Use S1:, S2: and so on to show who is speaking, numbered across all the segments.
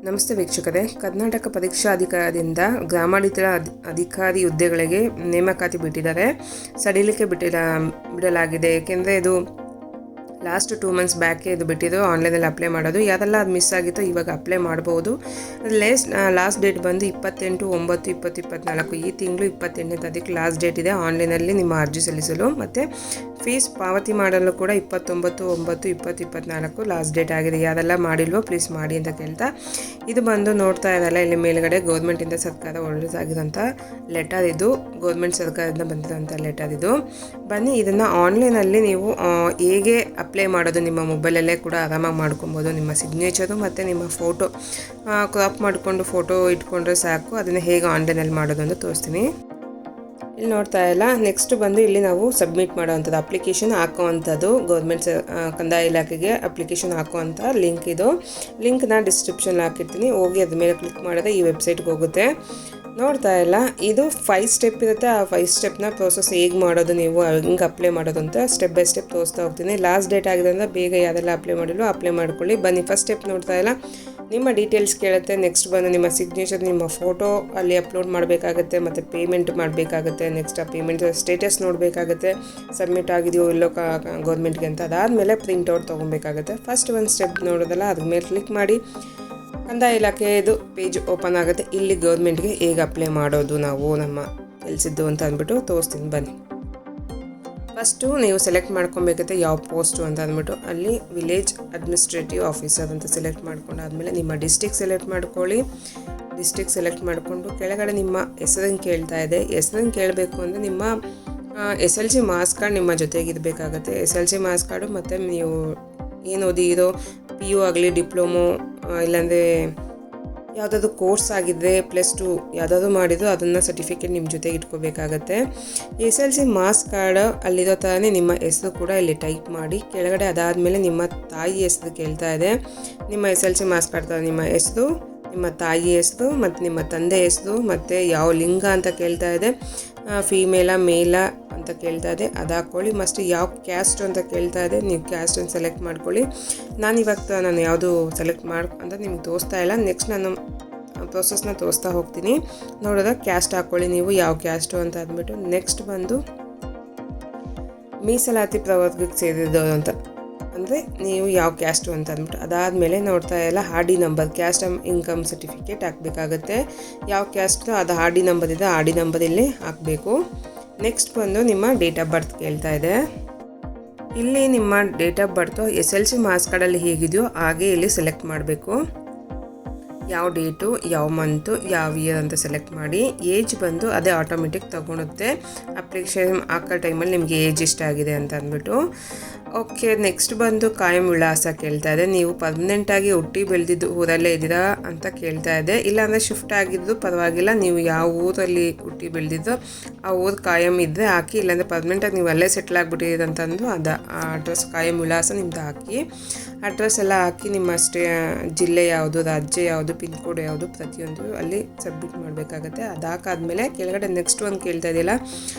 S1: ನಮಸ್ತೆ ವೀಕ್ಷಕರೇ, ಕರ್ನಾಟಕ ಪರೀಕ್ಷಾ ಅಧಿಕಾರದಿಂದ ಗ್ರಾಮಾಡಳಿತ ಅಧಿಕಾರಿ ಹುದ್ದೆಗಳಿಗೆ ನೇಮಕಾತಿ ಬಿಟ್ಟಿದ್ದಾರೆ. ಸಡಿಲಿಕೆ ಬಿಡಲಾಗಿದೆ. ಏಕೆಂದರೆ ಇದು ಲಾಸ್ಟ್ 2 ಮಂತ್ಸ್ ಬ್ಯಾಕೆ ಇದು ಬಿಟ್ಟಿದ್ದು ಆನ್ಲೈನಲ್ಲಿ ಅಪ್ಲೈ ಮಾಡೋದು. ಯಾರೆಲ್ಲ ಅದು ಮಿಸ್ ಆಗಿತ್ತು ಇವಾಗ ಅಪ್ಲೈ ಮಾಡ್ಬೋದು. ಲಾಸ್ಟ್ ಡೇಟ್ ಬಂದು 28/9/2024 ಈ ತಿಂಗಳು 28ನೇ ತಾರೀಕು ಲಾಸ್ಟ್ ಡೇಟ್ ಇದೆ ಆನ್ಲೈನಲ್ಲಿ ನಿಮ್ಮ ಅರ್ಜಿ ಸಲ್ಲಿಸಲು. ಮತ್ತು ಫೀಸ್ ಪಾವತಿ ಮಾಡಲು ಕೂಡ 29/9/2024 ಲಾಸ್ಟ್ ಡೇಟ್ ಆಗಿದೆ. ಯಾರೆಲ್ಲ ಮಾಡಿಲ್ವೋ ಪ್ಲೀಸ್ ಮಾಡಿ ಅಂತ ಕೇಳ್ತಾ, ಇದು ಬಂದು ನೋಡ್ತಾ ಇರಲ್ಲ ಇಲ್ಲಿ ಮೇಲ್ಗಡೆ ಗೌರ್ಮೆಂಟಿಂದ ಸರ್ಕಾರ ಹೊರಡಿಸಾಗಿರೋಂಥ ಲೆಟರ್. ಇದು ಗೌರ್ಮೆಂಟ್ ಸರ್ಕಾರದಿಂದ ಬಂದಿರೋಂಥ ಲೆಟರ್. ಇದು ಬನ್ನಿ ಇದನ್ನು ಆನ್ಲೈನಲ್ಲಿ ನೀವು ಹೇಗೆ ಅಪ್ಲೈ ಮಾಡೋದು ನಿಮ್ಮ ಮೊಬೈಲಲ್ಲೇ ಕೂಡ ಆರಾಮಾಗಿ ಮಾಡ್ಕೊಬೋದು. ನಿಮ್ಮ ಸಿಗ್ನೇಚರು ಮತ್ತು ನಿಮ್ಮ ಫೋಟೋ ಕ್ರಾಪ್ ಮಾಡಿಕೊಂಡು ಫೋಟೋ ಇಟ್ಕೊಂಡ್ರೆ ಸಾಕು. ಅದನ್ನು ಹೇಗೆ ಆನ್ಲೈನಲ್ಲಿ ಮಾಡೋದು ಅಂತ ತೋರಿಸ್ತೀನಿ. ಇಲ್ಲಿ ನೋಡ್ತಾ ಇಲ್ಲ. ನೆಕ್ಸ್ಟ್ ಬಂದು ಇಲ್ಲಿ ನಾವು ಸಬ್ಮಿಟ್ ಮಾಡೋವಂಥದ್ದು ಅಪ್ಲಿಕೇಶನ್ ಹಾಕೋವಂಥದ್ದು ಗೌರ್ಮೆಂಟ್ ಕಂದಾಯ ಇಲಾಖೆಗೆ ಅಪ್ಲಿಕೇಶನ್ ಹಾಕೋವಂಥ ಲಿಂಕ್. ಇದು ಲಿಂಕ್ನ ಡಿಸ್ಕ್ರಿಪ್ಷನ್ ಹಾಕಿರ್ತೀನಿ, ಹೋಗಿ ಅದ್ರ ಮೇಲೆ ಕ್ಲಿಕ್ ಮಾಡಿದ್ರೆ ಈ ವೆಬ್ಸೈಟ್ಗೆ ಹೋಗುತ್ತೆ. ನೋಡ್ತಾ ಇಲ್ಲ, ಇದು 5 ಸ್ಟೆಪ್ ಇರುತ್ತೆ. ಆ 5 ಸ್ಟೆಪ್ನ ಪ್ರೋಸೆಸ್ ಹೇಗೆ ಮಾಡೋದು, ನೀವು ಹಿಂಗೆ ಅಪ್ಲೈ ಮಾಡೋದು ಅಂತ ಸ್ಟೆಪ್ ಬೈ ಸ್ಟೆಪ್ ತೋರಿಸ್ತಾ ಹೋಗ್ತೀನಿ. ಲಾಸ್ಟ್ ಡೇಟ್ ಆಗಿದೆ ಅಂದರೆ ಬೇಗ ಯಾವ್ದೆಲ್ಲ ಅಪ್ಲೈ ಮಾಡಿಲ್ಲ ಅಪ್ಲೈ ಮಾಡ್ಕೊಳ್ಳಿ. ಬನ್ನಿ, ಫಸ್ಟ್ ಸ್ಟೆಪ್ ನೋಡ್ತಾ ಇಲ್ಲ, ನಿಮ್ಮ ಡೀಟೇಲ್ಸ್ ಕೇಳುತ್ತೆ. ನೆಕ್ಸ್ಟ್ ಬಂದು ನಿಮ್ಮ ಸಿಗ್ನೇಚರ್, ನಿಮ್ಮ ಫೋಟೋ ಅಲ್ಲಿ ಅಪ್ಲೋಡ್ ಮಾಡಬೇಕಾಗುತ್ತೆ ಮತ್ತು ಪೇಮೆಂಟ್ ಮಾಡಬೇಕಾಗುತ್ತೆ. ನೆಕ್ಸ್ಟ್ ಆ ಪೇಮೆಂಟ್ ಸ್ಟೇಟಸ್ ನೋಡಬೇಕಾಗುತ್ತೆ, ಸಬ್ಮಿಟ್ ಆಗಿದೆಯೋ ಇಲ್ಲೋ ಗೌರ್ಮೆಂಟ್ಗೆ ಅಂತ. ಅದಾದಮೇಲೆ ಪ್ರಿಂಟ್ಔಟ್ ತೊಗೊಬೇಕಾಗುತ್ತೆ. ಫಸ್ಟ್ ಒಂದು ಸ್ಟೆಪ್ ನೋಡೋದಲ್ಲ, ಅದ್ರ ಮೇಲೆ ಕ್ಲಿಕ್ ಮಾಡಿ ಕಂದಾಯ ಇಲಾಖೆದು ಪೇಜ್ ಓಪನ್ ಆಗುತ್ತೆ. ಇಲ್ಲಿ ಗೌರ್ಮೆಂಟ್ಗೆ ಹೇಗೆ ಅಪ್ಲೈ ಮಾಡೋದು ನಾವು ನಮ್ಮ ಕೆಲಸದ್ದು ಅಂತ ಅಂದ್ಬಿಟ್ಟು ತೋರಿಸ್ತೀನಿ. ಬನ್ನಿ, ಫಸ್ಟು ನೀವು ಸೆಲೆಕ್ಟ್ ಮಾಡ್ಕೊಬೇಕಾಗುತ್ತೆ ಯಾವ ಪೋಸ್ಟು ಅಂತ ಅಂದ್ಬಿಟ್ಟು. ಅಲ್ಲಿ ವಿಲೇಜ್ ಅಡ್ಮಿನಿಸ್ಟ್ರೇಟಿವ್ ಆಫೀಸರ್ ಅಂತ ಸೆಲೆಕ್ಟ್ ಮಾಡ್ಕೊಂಡಾದ್ಮೇಲೆ ನಿಮ್ಮ ಡಿಸ್ಟಿಕ್ ಸೆಲೆಕ್ಟ್ ಮಾಡ್ಕೊಳ್ಳಿ. ಡಿಸ್ಟಿಕ್ ಸೆಲೆಕ್ಟ್ ಮಾಡಿಕೊಂಡು ಕೆಳಗಡೆ ನಿಮ್ಮ ಹೆಸರನ್ನು ಕೇಳ್ತಾ ಇದೆ. ಹೆಸರನ್ನು ಕೇಳಬೇಕು ಅಂದರೆ ನಿಮ್ಮ SLC ಮಾರ್ಕ್ಸ್ ಕಾರ್ಡ್ ನಿಮ್ಮ ಜೊತೆಗಿರಬೇಕಾಗತ್ತೆ. SLC ಮಾರ್ಕ್ಸ್ ಕಾರ್ಡು ಮತ್ತು ನೀವು ಏನು ಓದಿರೋ PU ಆಗಲಿ, ಡಿಪ್ಲೊಮೊ, ಇಲ್ಲಾಂದರೆ ಯಾವುದಾದ್ರು ಕೋರ್ಸ್ ಆಗಿದ್ದರೆ +2 ಯಾವುದಾದ್ರು ಮಾಡಿದ್ರು ಅದನ್ನು ಸರ್ಟಿಫಿಕೇಟ್ ನಿಮ್ಮ ಜೊತೆಗೆ ಇಟ್ಕೋಬೇಕಾಗತ್ತೆ. SLC ಮಾರ್ಕ್ಸ್ ಕಾರ್ಡ್ ಅಲ್ಲಿರೋ ಥರನೇ ನಿಮ್ಮ ಹೆಸರು ಕೂಡ ಇಲ್ಲಿ ಟೈಪ್ ಮಾಡಿ ಕೆಳಗಡೆ. ಅದಾದಮೇಲೆ ನಿಮ್ಮ ತಾಯಿ ಹೆಸರು ಕೇಳ್ತಾ ಇದೆ. ನಿಮ್ಮ SLC ಮಾರ್ಕ್ಸ್ ಕಾರ್ಡ್ ಥರ ನಿಮ್ಮ ಹೆಸರು, ನಿಮ್ಮ ತಾಯಿ ಹೆಸರು ಮತ್ತು ನಿಮ್ಮ ತಂದೆ ಹೆಸರು ಮತ್ತು ಯಾವ ಲಿಂಗ ಅಂತ ಕೇಳ್ತಾ ಇದೆ. ಫೀಮೇಲಾ ಮೇಲಾ ಅಂತ ಕೇಳ್ತಾ ಇದೆ, ಅದು ಹಾಕ್ಕೊಳ್ಳಿ. ಮಸ್ಟ್ ಯಾವ ಕ್ಯಾಸ್ಟ್ ಅಂತ ಕೇಳ್ತಾ ಇದೆ, ನೀವು ಕ್ಯಾಸ್ಟನ್ನು ಸೆಲೆಕ್ಟ್ ಮಾಡ್ಕೊಳ್ಳಿ. ನಾನು ಯಾವುದು ಸೆಲೆಕ್ಟ್ ಅಂತ ನಿಮ್ಗೆ ತೋರಿಸ್ತಾ ಇಲ್ಲ. ನೆಕ್ಸ್ಟ್ ನಾನು ಪ್ರೊಸೆಸ್ನ ತೋರಿಸ್ತಾ ಹೋಗ್ತೀನಿ. ನೋಡೋದ ಕ್ಯಾಸ್ಟ್ ಹಾಕ್ಕೊಳ್ಳಿ ನೀವು ಯಾವ ಕ್ಯಾಸ್ಟು ಅಂತ ಅಂದ್ಬಿಟ್ಟು. ನೆಕ್ಸ್ಟ್ ಬಂದು ಮೀಸಲಾತಿ ಪ್ರವರ್ಗಕ್ಕೆ ಸೇರಿದವರು ಅಂತ ಅಂದರೆ ನೀವು ಯಾವ ಕ್ಯಾಸ್ಟು ಅಂತ ಅಂದ್ಬಿಟ್ಟು. ಅದಾದಮೇಲೆ ನೋಡ್ತಾ ಇಲ್ಲ RD number, caste income certificate ಹಾಕಬೇಕಾಗತ್ತೆ. ಯಾವ ಕ್ಯಾಸ್ಟು ಅದು RD ನಂಬರ್ ಇದೆ, RD ನಂಬರ್ ಇಲ್ಲಿ ಹಾಕಬೇಕು. ನೆಕ್ಸ್ಟ್ ಬಂದು ನಿಮ್ಮ ಡೇಟ್ ಆಫ್ ಬರ್ತ್ ಕೇಳ್ತಾ ಇದೆ. ಇಲ್ಲಿ ನಿಮ್ಮ date of birth SLC marks ಕಾರ್ಡಲ್ಲಿ ಹೇಗಿದೆಯೋ ಹಾಗೆ ಇಲ್ಲಿ ಸೆಲೆಕ್ಟ್ ಮಾಡಬೇಕು. ಯಾವ ಡೇಟು, ಯಾವ ಮಂತು, ಯಾವ ಇಯರ್ ಅಂತ ಸೆಲೆಕ್ಟ್ ಮಾಡಿ. ಏಜ್ ಬಂದು ಅದೇ ಆಟೋಮೆಟಿಕ್ ತಗೊಳುತ್ತೆ. ಅಪ್ಲಿಕೇಶನ್ ಹಾಕೋ ಟೈಮಲ್ಲಿ ನಿಮಗೆ ಏಜ್ ಎಷ್ಟಾಗಿದೆ ಅಂತ ಅಂದ್ಬಿಟ್ಟು. ಓಕೆ, ನೆಕ್ಸ್ಟ್ ಬಂದು ಕಾಯಂ ವಿಳಾಸ ಕೇಳ್ತಾ ಇದೆ. ನೀವು ಪರ್ಮನೆಂಟಾಗಿ ಹುಟ್ಟಿ ಬೆಳೆದಿದ್ದು ಊರಲ್ಲೇ ಇದ್ದೀರಾ ಅಂತ ಕೇಳ್ತಾ ಇದೆ. ಇಲ್ಲಾಂದರೆ ಶಿಫ್ಟ್ ಆಗಿದ್ದು ಪರವಾಗಿಲ್ಲ, ನೀವು ಯಾವ ಊರಲ್ಲಿ ಹುಟ್ಟಿ ಬೆಳೆದಿದ್ದೋ ಆ ಊರು ಕಾಯಂ ಇದ್ದರೆ ಹಾಕಿ. ಇಲ್ಲಾಂದರೆ ಪರ್ಮನೆಂಟಾಗಿ ನೀವು ಅಲ್ಲೇ ಸೆಟ್ಲ್ ಆಗಿಬಿಟ್ಟಿದ್ದೀರ ಅಂತಂದು ಅದು ಆ ಅಡ್ರೆಸ್ ಕಾಯಂ ವಿಳಾಸ ನಿಮ್ಮದು ಹಾಕಿ. ಅಡ್ರೆಸ್ ಎಲ್ಲ ಹಾಕಿ ನಿಮ್ಮ ಜಿಲ್ಲೆ ಯಾವುದು, ರಾಜ್ಯ ಯಾವುದು, ಪಿನ್ ಕೋಡ್ ಯಾವುದು ಪ್ರತಿಯೊಂದು ಅಲ್ಲಿ ಸಬ್ಮಿಟ್ ಮಾಡಬೇಕಾಗತ್ತೆ. ಅದಾಕಾದ್ಮೇಲೆ ಕೆಳಗಡೆ ನೆಕ್ಸ್ಟ್ ಒಂದು ಕೇಳ್ತಾ ಇದೆಯಲ್ಲ,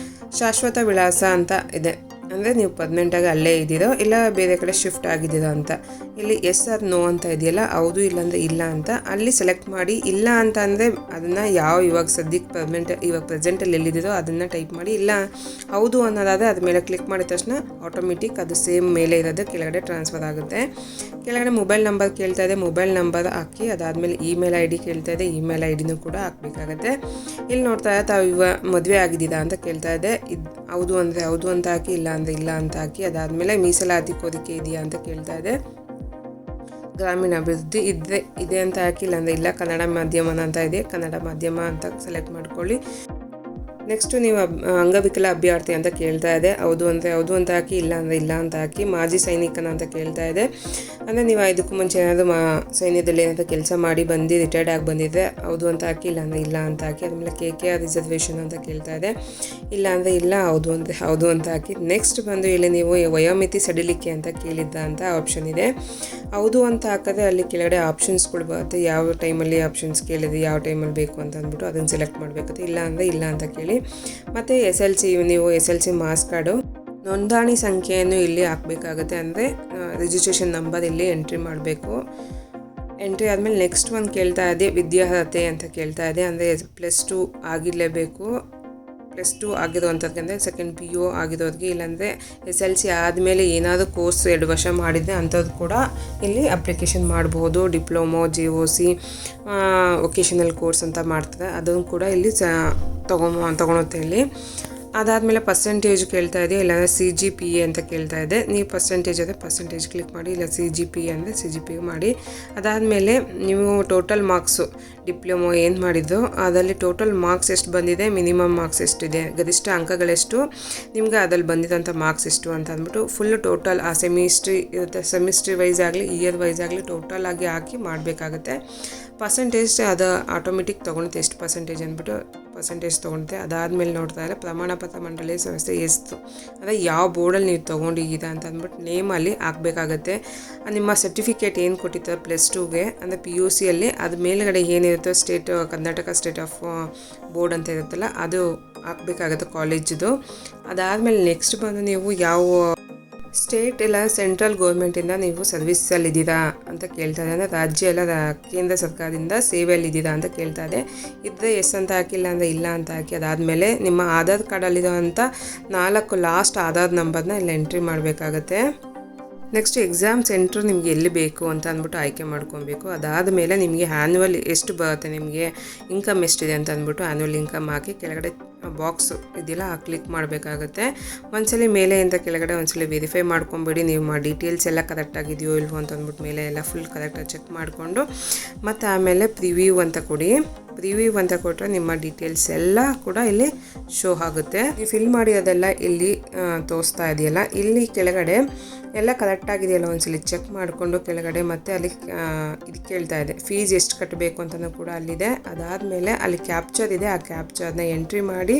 S1: ಶಾಶ್ವತ ವಿಳಾಸ ಅಂತ ಇದೆ. ಅಂದರೆ ನೀವು ಪರ್ಮನೆಂಟಾಗಿ ಅಲ್ಲೇ ಇದ್ದೀರೋ ಇಲ್ಲ ಬೇರೆ ಕಡೆ ಶಿಫ್ಟ್ ಆಗಿದ್ದೀರೋ ಅಂತ. ಇಲ್ಲಿ ಎಸ್ ಆರ್ ನೋ ಅಂತ ಇದೆಯಲ್ಲ, ಹೌದು ಇಲ್ಲಾಂದರೆ ಇಲ್ಲ ಅಂತ ಅಲ್ಲಿ ಸೆಲೆಕ್ಟ್ ಮಾಡಿ. ಇಲ್ಲ ಅಂತ ಅಂದರೆ ಅದನ್ನು ಇವಾಗ ಸದ್ಯಕ್ಕೆ ಇವಾಗ ಪ್ರೆಸೆಂಟಲ್ಲಿ ಎಲ್ಲಿದ್ದೀರೋ ಅದನ್ನು ಟೈಪ್ ಮಾಡಿ. ಇಲ್ಲ ಹೌದು ಅನ್ನೋದಾದರೆ ಅದ್ರ ಮೇಲೆ ಕ್ಲಿಕ್ ಮಾಡಿದ ತಕ್ಷಣ ಆಟೋಮೆಟಿಕ್ ಅದು ಸೇಮ್ ಮೇಲೆ ಇರೋದು ಕೆಳಗಡೆ ಟ್ರಾನ್ಸ್ಫರ್ ಆಗುತ್ತೆ. ಕೆಳಗಡೆ ಮೊಬೈಲ್ ನಂಬರ್ ಕೇಳ್ತಾ ಇದೆ, ಮೊಬೈಲ್ ನಂಬರ್ ಹಾಕಿ. ಅದಾದಮೇಲೆ ಇಮೇಲ್ ID ಕೇಳ್ತಾ ಇದೆ, ಇಮೇಲ್ IDನೂ ಕೂಡ ಹಾಕಬೇಕಾಗತ್ತೆ. ಇಲ್ಲಿ ನೋಡ್ತಾ ಇದೆ ತಾವು ಮದುವೆ ಆಗಿದ್ದೀರಾ ಅಂತ ಕೇಳ್ತಾ ಇದೆ. ಹೌದು ಅಂದರೆ ಹೌದು ಅಂತ ಹಾಕಿ, ಇಲ್ಲ ಅಂದರೆ ಇಲ್ಲ ಅಂತ ಹಾಕಿ. ಅದಾದಮೇಲೆ ಮೀಸಲಾತಿ ಕೋರಿಕೆ ಇದೆಯಾ ಅಂತ ಕೇಳ್ತಾ ಇದೆ. ಗ್ರಾಮೀಣ ಅಭಿವೃದ್ಧಿ ಇದೆ ಅಂತ ಹಾಕಿ, ಇಲ್ಲ ಅಂದರೆ ಇಲ್ಲ ಕನ್ನಡ ಮಾಧ್ಯಮ ಅಂತ ಇದೆ, ಕನ್ನಡ ಮಾಧ್ಯಮ ಅಂತ ಸೆಲೆಕ್ಟ್ ಮಾಡ್ಕೊಳ್ಳಿ. ನೆಕ್ಸ್ಟು ನೀವು ಅಂಗವಿಕಲ ಅಭ್ಯರ್ಥಿ ಅಂತ ಕೇಳ್ತಾ ಇದೆ. ಹೌದು ಅಂದರೆ ಹೌದು ಅಂತ ಹಾಕಿ, ಇಲ್ಲ ಅಂದರೆ ಇಲ್ಲ ಅಂತ ಹಾಕಿ. ಮಾಜಿ ಸೈನಿಕನ ಅಂತ ಕೇಳ್ತಾ ಇದೆ. ಅಂದರೆ ನೀವು ಇದಕ್ಕೂ ಮುಂಚೆ ಏನಾದರೂ ಸೈನ್ಯದಲ್ಲಿ ಏನಾದರೂ ಕೆಲಸ ಮಾಡಿ ಬಂದು ರಿಟೈರ್ಡ್ ಆಗಿ ಬಂದಿದ್ದರೆ ಹೌದು ಅಂತ ಹಾಕಿ, ಇಲ್ಲ ಅಂದರೆ ಇಲ್ಲ ಅಂತ ಹಾಕಿ. ಆದಮೇಲೆ KKR ರಿಸರ್ವೇಷನ್ ಅಂತ ಕೇಳ್ತಾ ಇದೆ. ಇಲ್ಲ ಅಂದರೆ ಇಲ್ಲ, ಹೌದು ಅಂದರೆ ಹೌದು ಅಂತ ಹಾಕಿ. ನೆಕ್ಸ್ಟ್ ಬಂದು ಇಲ್ಲಿ ನೀವು ವಯೋಮಿತಿ ಸಡಿಲಿಕೆ ಅಂತ ಕೇಳಿದ್ದ ಅಂತ ಆಪ್ಷನ್ ಇದೆ. ಹೌದು ಅಂತ ಹಾಕಿದ್ರೆ ಅಲ್ಲಿ ಕೆಳಗಡೆ ಆಪ್ಷನ್ಸ್ಗಳು ಬರುತ್ತೆ. ಯಾವ ಟೈಮಲ್ಲಿ ಆಪ್ಷನ್ಸ್ ಕೇಳಿದ್ರೆ ಯಾವ ಟೈಮಲ್ಲಿ ಬೇಕು ಅಂತ ಅಂದ್ಬಿಟ್ಟು ಅದನ್ನು ಸೆಲೆಕ್ಟ್ ಮಾಡಬೇಕಾಗುತ್ತೆ. ಇಲ್ಲ ಅಂದರೆ ಇಲ್ಲ ಅಂತ ಕೇಳಿ. ಮತ್ತು ನೀವು SLC ಮಾರ್ಕ್ಸ್ ಕಾರ್ಡು ನೋಂದಣಿ ಸಂಖ್ಯೆಯನ್ನು ಇಲ್ಲಿ ಹಾಕಬೇಕಾಗುತ್ತೆ. ಅಂದರೆ ರಿಜಿಸ್ಟ್ರೇಷನ್ ನಂಬರ್ ಇಲ್ಲಿ ಎಂಟ್ರಿ ಮಾಡಬೇಕು. ಎಂಟ್ರಿ ಆದಮೇಲೆ ನೆಕ್ಸ್ಟ್ ಒಂದು ಕೇಳ್ತಾ ಇದೆ ವಿದ್ಯಾರ್ಹತೆ ಅಂತ ಕೇಳ್ತಾ ಇದೆ. ಅಂದರೆ +2 ಆಗಿರಲೇಬೇಕು. +2 ಆಗಿರೋವಂಥದ್ದು ಅಂದರೆ ಸೆಕೆಂಡ್ PU ಆಗಿರೋರಿಗೆ, ಇಲ್ಲಾಂದರೆ SLC ಆದಮೇಲೆ ಏನಾದರೂ ಕೋರ್ಸ್ 2 ವರ್ಷ ಮಾಡಿದರೆ ಅಂಥದ್ದು ಕೂಡ ಇಲ್ಲಿ ಅಪ್ಲಿಕೇಶನ್ ಮಾಡ್ಬೋದು. ಡಿಪ್ಲೊಮೊ, JOC, ವೊಕೇಶನಲ್ ಕೋರ್ಸ್ ಅಂತ ಮಾಡ್ತಾರೆ, ಅದನ್ನು ಕೂಡ ಇಲ್ಲಿ ತೊಗೊಳುತ್ತೆ ಇಲ್ಲಿ. ಅದಾದಮೇಲೆ ಪರ್ಸೆಂಟೇಜ್ ಕೇಳ್ತಾ ಇದೆ, ಇಲ್ಲಾಂದರೆ CGPA ಅಂತ ಕೇಳ್ತಾ ಇದೆ. ನೀವು ಪರ್ಸೆಂಟೇಜ್ ಆದರೆ ಪರ್ಸೆಂಟೇಜ್ ಕ್ಲಿಕ್ ಮಾಡಿ, ಇಲ್ಲ CGPA ಅಂದರೆ CGPA ಮಾಡಿ. ಅದಾದಮೇಲೆ ನೀವು ಟೋಟಲ್ ಮಾರ್ಕ್ಸು ಡಿಪ್ಲೊಮೊ ಏನು ಮಾಡಿದ್ದು ಅದರಲ್ಲಿ ಟೋಟಲ್ ಮಾರ್ಕ್ಸ್ ಎಷ್ಟು ಬಂದಿದೆ, ಮಿನಿಮಮ್ ಮಾರ್ಕ್ಸ್ ಎಷ್ಟಿದೆ, ಗರಿಷ್ಠ ಅಂಕಗಳೆಷ್ಟು, ನಿಮ್ಗೆ ಅದ್ರಲ್ಲಿ ಬಂದಿದ್ದಂಥ ಮಾರ್ಕ್ಸ್ ಎಷ್ಟು ಅಂತ ಅಂದ್ಬಿಟ್ಟು ಫುಲ್ ಟೋಟಲ್ ಆ ಸೆಮಿಸ್ಟ್ರಿ ಇರುತ್ತೆ, ಸೆಮಿಸ್ಟ್ರಿ ವೈಸ್ ಆಗಲಿ ಇಯರ್ ವೈಸ್ ಆಗಲಿ ಟೋಟಲ್ ಆಗಿ ಹಾಕಿ ಮಾಡಬೇಕಾಗುತ್ತೆ. ಪರ್ಸೆಂಟೇಜ್ ಅದು ಆಟೋಮೆಟಿಕ್ ತೊಗೊಳುತ್ತೆ, ಎಷ್ಟು ಪರ್ಸೆಂಟೇಜ್ ಅಂದ್ಬಿಟ್ಟು ಪರ್ಸೆಂಟೇಜ್ ತೊಗೊಳುತ್ತೆ. ಅದಾದಮೇಲೆ ನೋಡ್ತಾ ಇದ್ದಾರೆ ಪ್ರಮಾಣ ಪತ್ರ ಮಂಡಳಿ ಸಂಸ್ಥೆ ಎಷ್ಟು, ಅಂದರೆ ಯಾವ ಬೋರ್ಡಲ್ಲಿ ನೀವು ತೊಗೊಂಡಿದ್ದೀರಾ ಅಂತ ಅಂದ್ಬಿಟ್ಟು ನೇಮಲ್ಲಿ ಹಾಕಬೇಕಾಗತ್ತೆ. ನಿಮ್ಮ ಸರ್ಟಿಫಿಕೇಟ್ ಏನು ಕೊಟ್ಟಿರ್ತಾರೆ +2ಗೆ ಅಂದರೆ PUCಯಲ್ಲಿ ಅದು ಮೇಲ್ಗಡೆ ಏನಿರುತ್ತೋ ಕರ್ನಾಟಕ ಸ್ಟೇಟ್ ಆಫ್ ಬೋರ್ಡ್ ಅಂತ ಇರುತ್ತಲ್ಲ ಅದು ಹಾಕಬೇಕಾಗುತ್ತೆ ಕಾಲೇಜಿದು. ಅದಾದಮೇಲೆ ನೆಕ್ಸ್ಟ್ ಬಂದು ನೀವು ಯಾವ ಸ್ಟೇಟ್ ಇಲ್ಲ ಸೆಂಟ್ರಲ್ ಗೌರ್ಮೆಂಟಿಂದ ನೀವು ಸರ್ವಿಸಲ್ಲಿದ್ದೀರಾ ಅಂತ ಕೇಳ್ತಾ ಇದೆ. ಅಂದರೆ ರಾಜ್ಯ ಎಲ್ಲ ಕೇಂದ್ರ ಸರ್ಕಾರದಿಂದ ಸೇವೆಯಲ್ಲಿದ್ದೀರಾ ಅಂತ ಕೇಳ್ತಾ ಇದೆ. ಇದ್ದರೆ ಎಸ್ ಅಂತ ಹಾಕಿಲ್ಲ ಅಂದರೆ ಇಲ್ಲ ಅಂತ ಹಾಕಿ. ಅದಾದಮೇಲೆ ನಿಮ್ಮ ಆಧಾರ್ ಕಾರ್ಡಲ್ಲಿರೋವಂಥ 4 ಲಾಸ್ಟ್ ಆಧಾರ್ ನಂಬರ್ನ ಇಲ್ಲಿ ಎಂಟ್ರಿ ಮಾಡಬೇಕಾಗತ್ತೆ. ನೆಕ್ಸ್ಟ್ ಎಕ್ಸಾಮ್ ಸೆಂಟ್ರ್ ನಿಮಗೆ ಎಲ್ಲಿ ಬೇಕು ಅಂತ ಅಂದ್ಬಿಟ್ಟು ಆಯ್ಕೆ ಮಾಡ್ಕೊಬೇಕು. ಅದಾದಮೇಲೆ ನಿಮಗೆ ಆ್ಯನ್ಯುವಲ್ ಎಷ್ಟು ಬರುತ್ತೆ, ನಿಮಗೆ ಇನ್ಕಮ್ ಎಷ್ಟಿದೆ ಅಂತ ಅಂದ್ಬಿಟ್ಟು ಆ್ಯನ್ಯುವಲ್ ಇನ್ಕಮ್ ಹಾಕಿ ಕೆಳಗಡೆ ಬಾಕ್ಸ್ ಇದೆಯಲ್ಲ ಕ್ಲಿಕ್ ಮಾಡಬೇಕಾಗುತ್ತೆ. ಒಂದ್ಸಲಿ ಮೇಲೆಯಿಂದ ಕೆಳಗಡೆ ಒಂದ್ಸಲಿ ವೆರಿಫೈ ಮಾಡ್ಕೊಂಬಿಡಿ, ನೀವು ಡೀಟೇಲ್ಸ್ ಎಲ್ಲ ಕರೆಕ್ಟಾಗಿದೆಯೋ ಇಲ್ವೋ ಅಂತ ಅಂದ್ಬಿಟ್ಟು ಮೇಲೆ ಎಲ್ಲ ಫುಲ್ ಕರೆಕ್ಟಾಗಿ ಚೆಕ್ ಮಾಡಿಕೊಂಡು ಮತ್ತು ಆಮೇಲೆ ಪ್ರಿವ್ಯೂ ಅಂತ ಕೊಡಿ. ಪ್ರಿವ್ಯೂ ಅಂತ ಕೊಟ್ಟರೆ ನಿಮ್ಮ ಡೀಟೇಲ್ಸ್ ಎಲ್ಲ ಕೂಡ ಇಲ್ಲಿ ಶೋ ಆಗುತ್ತೆ. ನೀವು ಫಿಲ್ ಮಾಡಿರೋದೆಲ್ಲ ಇಲ್ಲಿ ತೋರಿಸ್ತಾ ಇದೆಯಲ್ಲ, ಇಲ್ಲಿ ಕೆಳಗಡೆ ಎಲ್ಲ ಕರೆಕ್ಟಾಗಿದೆಯಲ್ಲ ಒಂದ್ಸಲಿ ಚೆಕ್ ಮಾಡಿಕೊಂಡು ಕೆಳಗಡೆ ಮತ್ತೆ ಅಲ್ಲಿ ಇದು ಕೇಳ್ತಾ ಇದೆ ಫೀಸ್ ಎಷ್ಟು ಕಟ್ಟಬೇಕು ಅಂತಲೂ ಕೂಡ ಅಲ್ಲಿದೆ. ಅದಾದಮೇಲೆ ಅಲ್ಲಿ ಕ್ಯಾಪ್ಚರ್ ಇದೆ, ಆ ಕ್ಯಾಪ್ಚರ್ನ ಎಂಟ್ರಿ ಮಾಡಿ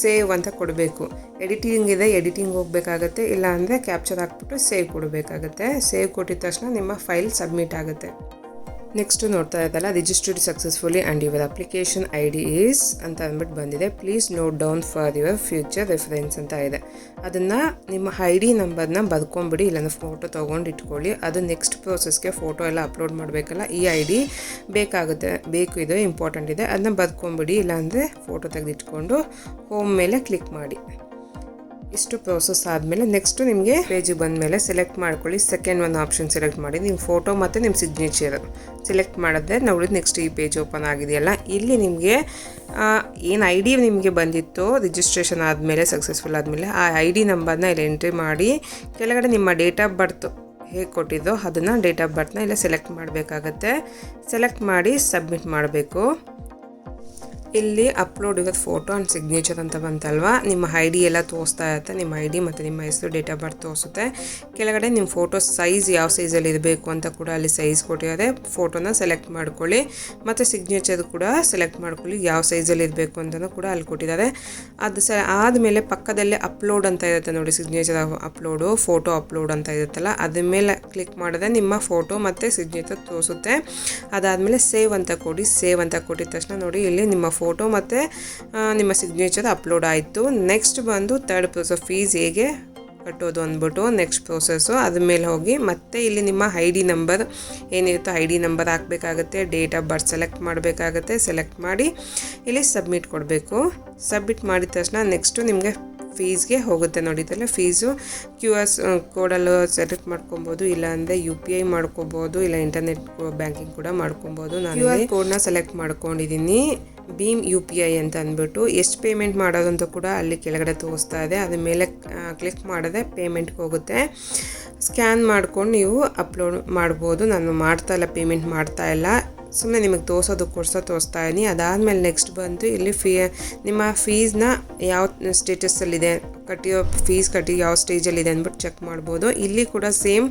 S1: ಸೇವ್ ಅಂತ ಕೊಡಬೇಕು. ಎಡಿಟಿಂಗ್ ಇದೆ, ಎಡಿಟಿಂಗ್ ಹೋಗಬೇಕಾಗತ್ತೆ, ಇಲ್ಲ ಅಂದರೆ ಕ್ಯಾಪ್ಚರ್ ಹಾಕ್ಬಿಟ್ಟು ಸೇವ್ ಕೊಡಬೇಕಾಗತ್ತೆ. ಸೇವ್ ಕೊಟ್ಟಿದ ತಕ್ಷಣ ನಿಮ್ಮ ಫೈಲ್ ಸಬ್ಮಿಟ್ ಆಗುತ್ತೆ. ನೆಕ್ಸ್ಟ್ ನೋಡ್ತಾ ಇದ್ದಲ್ಲ registered successfully and your application ID is ಅಂತ ಅಂದ್ಬಿಟ್ಟು ಬಂದಿದೆ. Please note down for your future reference ಅಂತ ಇದೆ. ಅದನ್ನು ನಿಮ್ಮ ID ನಂಬರ್ನ ಬರ್ಕೊಂಬಿಡಿ, ಇಲ್ಲಾಂದ್ರೆ ಫೋಟೋ ತೊಗೊಂಡು ಇಟ್ಕೊಳ್ಳಿ. ಅದು ನೆಕ್ಸ್ಟ್ ಪ್ರೋಸೆಸ್ಗೆ ಫೋಟೋ ಎಲ್ಲ ಅಪ್ಲೋಡ್ ಮಾಡಬೇಕಲ್ಲ, ಈ ID ಬೇಕು, ಇದು ಇಂಪಾರ್ಟೆಂಟ್ ಇದೆ. ಅದನ್ನ ಬರ್ಕೊಂಬಿಡಿ, ಇಲ್ಲಾಂದರೆ ಫೋಟೋ ತೆಗೆದಿಟ್ಕೊಂಡು ಹೋಮ್ ಮೇಲೆ ಕ್ಲಿಕ್ ಮಾಡಿ. ಇಷ್ಟು ಪ್ರೋಸೆಸ್ ಆದಮೇಲೆ ನೆಕ್ಸ್ಟು ನಿಮಗೆ ಪೇಜಿಗೆ ಬಂದಮೇಲೆ ಸೆಲೆಕ್ಟ್ ಮಾಡ್ಕೊಳ್ಳಿ. ಸೆಕೆಂಡ್ ಒಂದು ಆಪ್ಷನ್ ಸೆಲೆಕ್ಟ್ ಮಾಡಿ, ನಿಮ್ಮ ಫೋಟೋ ಮತ್ತು ನಿಮ್ಮ ಸಿಗ್ನೇಚರ್ ಸೆಲೆಕ್ಟ್ ಮಾಡಿದ್ರೆ ನೋಡಿದ್ರೆ ನೆಕ್ಸ್ಟ್ ಈ ಪೇಜ್ ಓಪನ್ ಆಗಿದೆಯಲ್ಲ, ಇಲ್ಲಿ ನಿಮಗೆ ಏನು ID ನಿಮಗೆ ಬಂದಿತ್ತು ರಿಜಿಸ್ಟ್ರೇಷನ್ ಆದಮೇಲೆ ಸಕ್ಸಸ್ಫುಲ್ ಆದಮೇಲೆ ಆ ID ನಂಬರ್ನ ಇಲ್ಲಿ ಎಂಟ್ರಿ ಮಾಡಿ ಕೆಳಗಡೆ ನಿಮ್ಮ ಡೇಟ್ ಆಫ್ ಬರ್ತ್ ಹೇಗೆ ಕೊಟ್ಟಿದ್ದೋ ಅದನ್ನು ಡೇಟ್ ಆಫ್ ಬರ್ತ್ನ ಇಲ್ಲ ಸೆಲೆಕ್ಟ್ ಮಾಡಬೇಕಾಗತ್ತೆ. ಸೆಲೆಕ್ಟ್ ಮಾಡಿ ಸಬ್ಮಿಟ್ ಮಾಡಬೇಕು. ಇಲ್ಲಿ ಅಪ್ಲೋಡ್ ಇರೋದು ಫೋಟೋ ಆ್ಯಂಡ್ ಸಿಗ್ನೇಚರ್ ಅಂತ ಬಂತಲ್ವಾ, ನಿಮ್ಮ ID ಎಲ್ಲ ತೋರಿಸ್ತಾ ಇರುತ್ತೆ. ನಿಮ್ಮ ID ಮತ್ತು ನಿಮ್ಮ ಹೆಸರು ಡೇಟ್ ಆಫ್ ಬರ್ತ್ ತೋರಿಸುತ್ತೆ. ಕೆಳಗಡೆ ನಿಮ್ಮ ಫೋಟೋ ಸೈಜ್ ಯಾವ ಸೈಜಲ್ಲಿ ಇರಬೇಕು ಅಂತ ಕೂಡ ಅಲ್ಲಿ ಸೈಜ್ ಕೊಟ್ಟಿದ್ದಾರೆ. ಫೋಟೋನ ಸೆಲೆಕ್ಟ್ ಮಾಡ್ಕೊಳ್ಳಿ ಮತ್ತು ಸಿಗ್ನೇಚರ್ ಕೂಡ ಸೆಲೆಕ್ಟ್ ಮಾಡ್ಕೊಳ್ಳಿ, ಯಾವ ಸೈಜಲ್ಲಿ ಇರಬೇಕು ಅಂತಲೂ ಕೂಡ ಅಲ್ಲಿ ಕೊಟ್ಟಿದ್ದಾರೆ. ಅದು ಆದಮೇಲೆ ಪಕ್ಕದಲ್ಲೇ ಅಪ್ಲೋಡ್ ಅಂತ ಇರುತ್ತೆ ನೋಡಿ, ಸಿಗ್ನೇಚರ್ ಅಪ್ಲೋಡು, ಫೋಟೋ ಅಪ್ಲೋಡ್ ಅಂತ ಇರುತ್ತಲ್ಲ, ಅದ್ರ ಮೇಲೆ ಕ್ಲಿಕ್ ಮಾಡಿದ್ರೆ ನಿಮ್ಮ ಫೋಟೋ ಮತ್ತು ಸಿಗ್ನೇಚರ್ ತೋರಿಸುತ್ತೆ. ಅದಾದಮೇಲೆ ಸೇವ್ ಅಂತ ಕೊಡಿ. ಸೇವ್ ಅಂತ ಕೊಟ್ಟಿದ ತಕ್ಷಣ ನೋಡಿ ಇಲ್ಲಿ ನಿಮ್ಮ ಫೋಟೋ ಮತ್ತು ನಿಮ್ಮ ಸಿಗ್ನೇಚರ್ ಅಪ್ಲೋಡ್ ಆಯಿತು. ನೆಕ್ಸ್ಟ್ ಬಂದು ಥರ್ಡ್ ಪ್ರೋಸೆಸ್ ಫೀಸ್ ಹೇಗೆ ಕಟ್ಟೋದು ಅಂದ್ಬಿಟ್ಟು ನೆಕ್ಸ್ಟ್ ಪ್ರೋಸೆಸ್ಸು. ಅದ್ರ ಮೇಲೆ ಹೋಗಿ ಮತ್ತೆ ಇಲ್ಲಿ ನಿಮ್ಮ ID ನಂಬರ್ ಏನಿರುತ್ತೋ ID ನಂಬರ್ ಹಾಕಬೇಕಾಗತ್ತೆ. ಡೇಟ್ ಆಫ್ ಬರ್ತ್ ಸೆಲೆಕ್ಟ್ ಮಾಡಬೇಕಾಗತ್ತೆ. ಸೆಲೆಕ್ಟ್ ಮಾಡಿ ಇಲ್ಲಿ ಸಬ್ಮಿಟ್ ಕೊಡಬೇಕು. ಸಬ್ಮಿಟ್ ಮಾಡಿದ ತಕ್ಷಣ ನೆಕ್ಸ್ಟು ನಿಮಗೆ ಫೀಸ್ಗೆ ಹೋಗುತ್ತೆ ನೋಡಿದ್ದಲ್ಲ. ಫೀಸು QR ಕೋಡಲ್ಲೂ ಸೆಲೆಕ್ಟ್ ಮಾಡ್ಕೊಬೋದು, ಇಲ್ಲಾಂದರೆ UPI ಮಾಡ್ಕೊಬೋದು, ಇಲ್ಲ ಇಂಟರ್ನೆಟ್ ಬ್ಯಾಂಕಿಂಗ್ ಕೂಡ ಮಾಡ್ಕೊಬೋದು. ನಾನು QR ಕೋಡ್ನ ಸೆಲೆಕ್ಟ್ ಮಾಡ್ಕೊಂಡಿದ್ದೀನಿ, ಭೀಮ್ UPI ಅಂತ ಅಂದ್ಬಿಟ್ಟು. ಎಷ್ಟು ಪೇಮೆಂಟ್ ಮಾಡೋದು ಅಂತ ಕೂಡ ಅಲ್ಲಿ ಕೆಳಗಡೆ ತೋರಿಸ್ತಾ ಇದೆ. ಅದ್ರ ಮೇಲೆ ಕ್ಲಿಕ್ ಮಾಡಿದ್ರೆ ಪೇಮೆಂಟ್ಗೆ ಹೋಗುತ್ತೆ. ಸ್ಕ್ಯಾನ್ ಮಾಡ್ಕೊಂಡು ನೀವು ಅಪ್ಲೋಡ್ ಮಾಡ್ಬೋದು. ನಾನು ಪೇಮೆಂಟ್ ಮಾಡ್ತಾ ಇಲ್ಲ, ಸುಮ್ಮನೆ ನಿಮಗೆ ತೋರಿಸೋದಕ್ಕೋಸ್ಕರ ತೋರಿಸ್ತಾ ಇದ್ದೀನಿ. ಅದಾದಮೇಲೆ ನೆಕ್ಸ್ಟ್ ಬಂದು ಇಲ್ಲಿ ನಿಮ್ಮ ಫೀಸ್ನ ಯಾವ ಸ್ಟೇಟಸಲ್ಲಿದೆ, ಫೀಸ್ ಕಟ್ಟಿ ಯಾವ ಸ್ಟೇಜಲ್ಲಿದೆ ಅಂದ್ಬಿಟ್ಟು ಚೆಕ್ ಮಾಡ್ಬೋದು. ಇಲ್ಲಿ ಕೂಡ ಸೇಮ್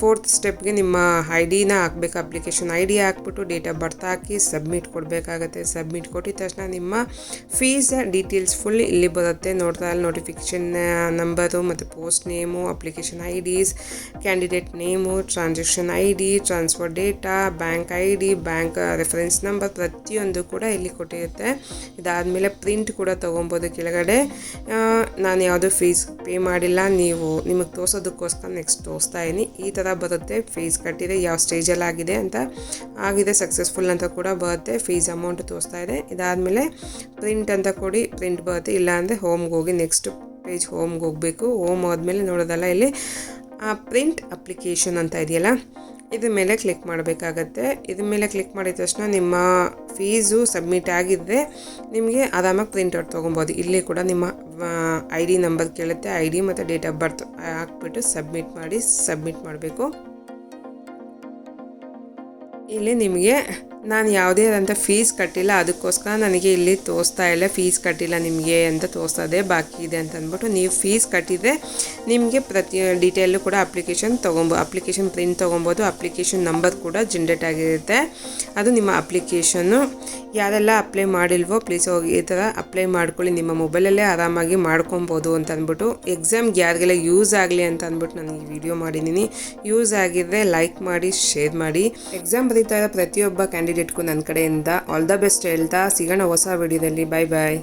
S1: 4th ಸ್ಟೆಪ್ಗೆ ನಿಮ್ಮ ID ಹಾಕಬೇಕು. ಅಪ್ಲಿಕೇಶನ್ ID ಹಾಕ್ಬಿಟ್ಟು date of birth hockey submit ಕೊಡಬೇಕಾಗತ್ತೆ. ಸಬ್ಮಿಟ್ ಕೊಟ್ಟಿದ ತಕ್ಷಣ ನಿಮ್ಮ ಫೀಸ್ ಡೀಟೇಲ್ಸ್ ಫುಲ್ ಇಲ್ಲಿ ಬರುತ್ತೆ. ನೋಡ್ತಾ ಇಲ್ಲ, ನೋಟಿಫಿಕೇಷನ್ ನಂಬರು ಮತ್ತು post name, application IDs, candidate name, transaction ID, transfer data, bank ID, bank reference number ಪ್ರತಿಯೊಂದು ಕೂಡ ಇಲ್ಲಿ ಕೊಟ್ಟಿರುತ್ತೆ. ಇದಾದಮೇಲೆ ಪ್ರಿಂಟ್ ಕೂಡ ತೊಗೊಬೋದು. ಕೆಳಗಡೆ ನಾನು ಯಾವುದೂ ಫೀಸ್ ಪೇ ಮಾಡಿಲ್ಲ, ನಿಮಗೆ ತೋರಿಸೋದಕ್ಕೋಸ್ಕರ ನೆಕ್ಸ್ಟ್ ತೋರಿಸ್ತಾ ಇದ್ದೀನಿ. ಈ ಥರ ಬರುತ್ತೆ. ಫೀಸ್ ಕಟ್ಟಿದೆ, ಯಾವ ಸ್ಟೇಜಲ್ಲಿ ಆಗಿದೆ ಅಂತ, ಆಗಿದೆ ಸಕ್ಸಸ್ಫುಲ್ ಅಂತ ಕೂಡ ಬರುತ್ತೆ. ಫೀಸ್ ಅಮೌಂಟ್ ತೋರಿಸ್ತಾ ಇದೆ. ಇದಾದಮೇಲೆ ಪ್ರಿಂಟ್ ಅಂತ ಕೊಡಿ, ಪ್ರಿಂಟ್ ಬರುತ್ತೆ. ಇಲ್ಲಾಂದರೆ ಹೋಮ್ಗೆ ಹೋಗಿ ನೆಕ್ಸ್ಟ್ ಪೇಜ್ ಹೋಮ್ಗೆ ಹೋಗಬೇಕು. ಹೋಮ್ ಆದಮೇಲೆ ನೋಡೋದಲ್ಲ, ಇಲ್ಲಿ ಪ್ರಿಂಟ್ ಅಪ್ಲಿಕೇಶನ್ ಅಂತ ಇದೆಯಲ್ಲ, ಇದ್ರ ಮೇಲೆ ಕ್ಲಿಕ್ ಮಾಡಬೇಕಾಗತ್ತೆ. ಇದ್ರ ಮೇಲೆ ಕ್ಲಿಕ್ ಮಾಡಿದ ತಕ್ಷಣ ನಿಮ್ಮ ಫೀಸು ಸಬ್ಮಿಟ್ ಆಗಿದ್ದರೆ ನಿಮಗೆ ಆರಾಮಾಗಿ ಪ್ರಿಂಟ್ಔಟ್ ತೊಗೊಬೋದು. ಇಲ್ಲಿ ಕೂಡ ನಿಮ್ಮ ID ನಂಬರ್ ಕೇಳುತ್ತೆ, ID ಮತ್ತು ಡೇಟ್ ಆಫ್ ಬರ್ತ್ ಹಾಕ್ಬಿಟ್ಟು ಸಬ್ಮಿಟ್ ಮಾಡಬೇಕು. ಇಲ್ಲಿ ನಿಮಗೆ ನಾನು ಯಾವುದೇ ಆದಂಥ ಫೀಸ್ ಕಟ್ಟಿಲ್ಲ, ಅದಕ್ಕೋಸ್ಕರ ನನಗೆ ಇಲ್ಲಿ ತೋರಿಸ್ತಾ ಇಲ್ಲ ಫೀಸ್ ಕಟ್ಟಿಲ್ಲ ನಿಮಗೆ ಅಂತ ತೋರಿಸ್ತದೆ, ಬಾಕಿ ಇದೆ ಅಂತ ಅಂದ್ಬಿಟ್ಟು. ನೀವು ಫೀಸ್ ಕಟ್ಟಿದರೆ ನಿಮಗೆ ಪ್ರತಿ ಡೀಟೇಲು ಕೂಡ ಅಪ್ಲಿಕೇಶನ್ ಪ್ರಿಂಟ್ ತೊಗೊಬೋದು. ಅಪ್ಲಿಕೇಶನ್ ನಂಬರ್ ಕೂಡ ಜನ್ರೇಟ್ ಆಗಿರುತ್ತೆ. ಅದು ನಿಮ್ಮ ಅಪ್ಲಿಕೇಶನ್ನು. ಯಾರೆಲ್ಲ ಅಪ್ಲೈ ಮಾಡಿಲ್ವೋ ಪ್ಲೀಸ್ ಹೋಗಿ ಈ ಥರ ಅಪ್ಲೈ ಮಾಡ್ಕೊಳ್ಳಿ, ನಿಮ್ಮ ಮೊಬೈಲಲ್ಲೇ ಆರಾಮಾಗಿ ಮಾಡ್ಕೊಬೋದು ಅಂತ ಅಂದ್ಬಿಟ್ಟು. ಎಕ್ಸಾಮ್ಗೆ ಯಾರಿಗೆಲ್ಲ ಯೂಸ್ ಆಗಲಿ ಅಂತ ಅಂದ್ಬಿಟ್ಟು ನಾನು ಈ ವಿಡಿಯೋ ಮಾಡಿದ್ದೀನಿ. ಯೂಸ್ ಆಗಿದ್ದರೆ ಲೈಕ್ ಮಾಡಿ, ಶೇರ್ ಮಾಡಿ. ಎಕ್ಸಾಮ್ ಬರೀತಾ ಇರೋ ಪ್ರತಿಯೊಬ್ಬ ಕ್ಯಾಂಡಿಡೇಟ್ಗೂ ನನ್ನ ಕಡೆಯಿಂದ ಆಲ್ ದ ಬೆಸ್ಟ್ ಹೇಳ್ತಾ ಸಿಗೋಣ ಹೊಸ ವಿಡಿಯೋದಲ್ಲಿ. ಬಾಯ್ ಬಾಯ್.